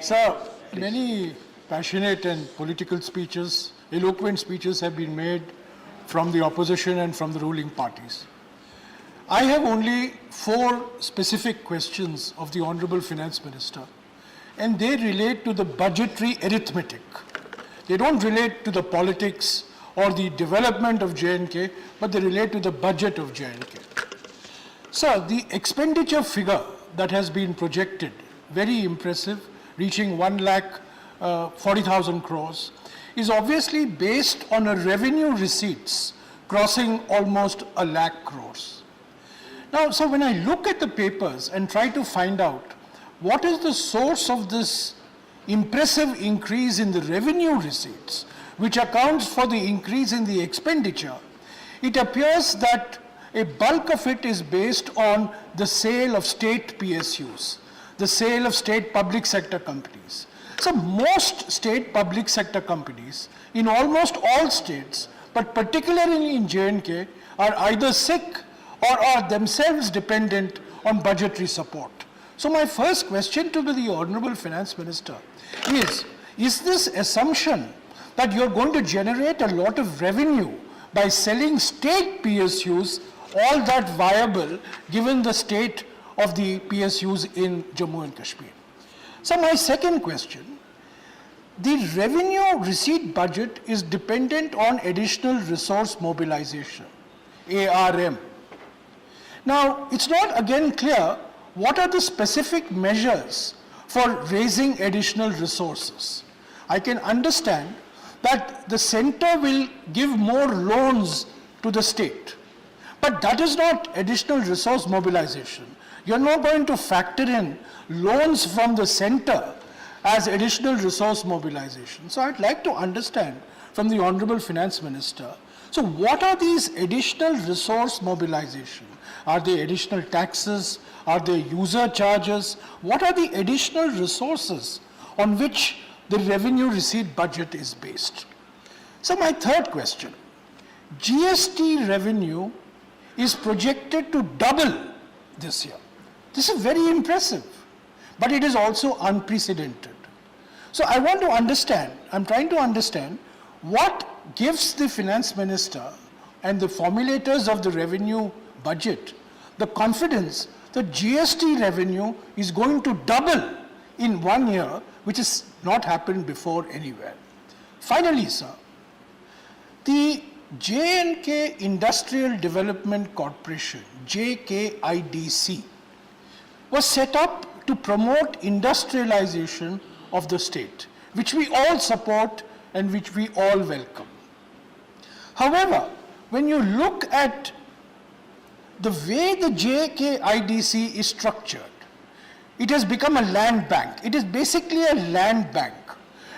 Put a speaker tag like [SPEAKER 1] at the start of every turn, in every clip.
[SPEAKER 1] Sir, many passionate and political speeches, eloquent speeches have been made from the opposition and from the ruling parties. I have only 4 specific questions of the Honorable Finance Minister, and they relate to the budgetary arithmetic. They don't relate to the politics or the development of J&K, but they relate to the budget of J&K. Sir, the expenditure figure that has been projected, very impressive, reaching 1,40,000 crores, is obviously based on a revenue receipts crossing almost 1 lakh crores. Now, so when I look at the papers and try to find out what is the source of this impressive increase in the revenue receipts, which accounts for the increase in the expenditure, it appears that a bulk of it is based on the sale of state PSUs, the sale of state public sector companies. So most state public sector companies in almost all states, but particularly in J&K, are either sick or are themselves dependent on budgetary support. So my first question to the Honorable Finance Minister is this assumption that you're going to generate a lot of revenue by selling state PSUs all that viable given the state of the PSUs in Jammu and Kashmir? So my second question, the revenue receipt budget is dependent on additional resource mobilization, ARM. Now, it's not again clear what are the specific measures for raising additional resources. I can understand that the center will give more loans to the state, but that is not additional resource mobilization. You're not going to factor in loans from the center as additional resource mobilization. So I'd like to understand from the Honorable Finance Minister, so what are these additional resource mobilization? Are they additional taxes? Are they user charges? What are the additional resources on which the revenue receipt budget is based? So my third question, GST revenue is projected to double this year. This is very impressive, but it is also unprecedented. So I want to understand, I'm trying to understand what gives the Finance Minister and the formulators of the revenue budget the confidence that GST revenue is going to double in 1 year, which has not happened before anywhere. Finally, sir, the J&K Industrial Development Corporation, JKIDC, was set up to promote industrialization of the state, which we all support and which we all welcome. However, when you look at the way the JKIDC is structured, it has become a land bank. It is basically a land bank,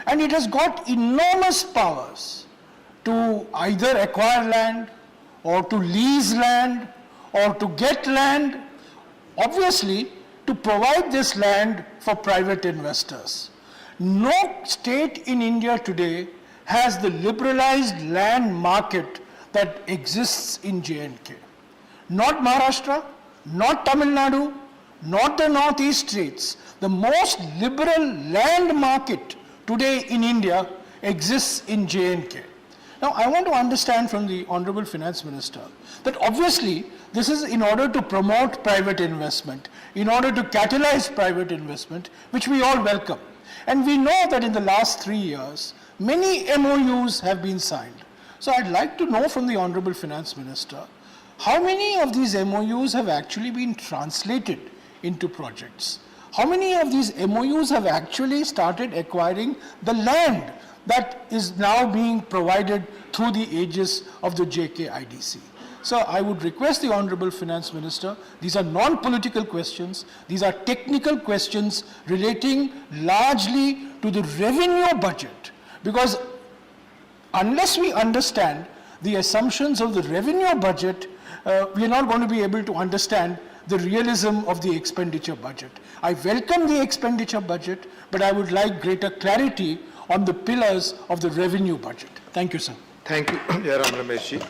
[SPEAKER 1] and it has got enormous powers to either acquire land or to lease land or to get land, obviously to provide this land for private investors. No state in India today has the liberalized land market that exists in J&K. Not Maharashtra, not Tamil Nadu, not the northeast states. The most liberal land market today in India exists in J&K. Now, I want to understand from the Honorable Finance Minister that obviously this is in order to promote private investment, in order to catalyze private investment, which we all welcome. And we know that in the last 3 years, many MOUs have been signed. So I'd like to know from the Honorable Finance Minister, how many of these MOUs have actually been translated into projects? How many of these MOUs have actually started acquiring the land that is now being provided through the aegis of the JKIDC? So I would request the Honorable Finance Minister, these are non-political questions, these are technical questions relating largely to the revenue budget, because unless we understand the assumptions of the revenue budget, we are not going to be able to understand the realism of the expenditure budget. I welcome the expenditure budget, but I would like greater clarity on the pillars of the revenue budget. Thank you, sir.
[SPEAKER 2] Thank you, Jairam Ramesh ji.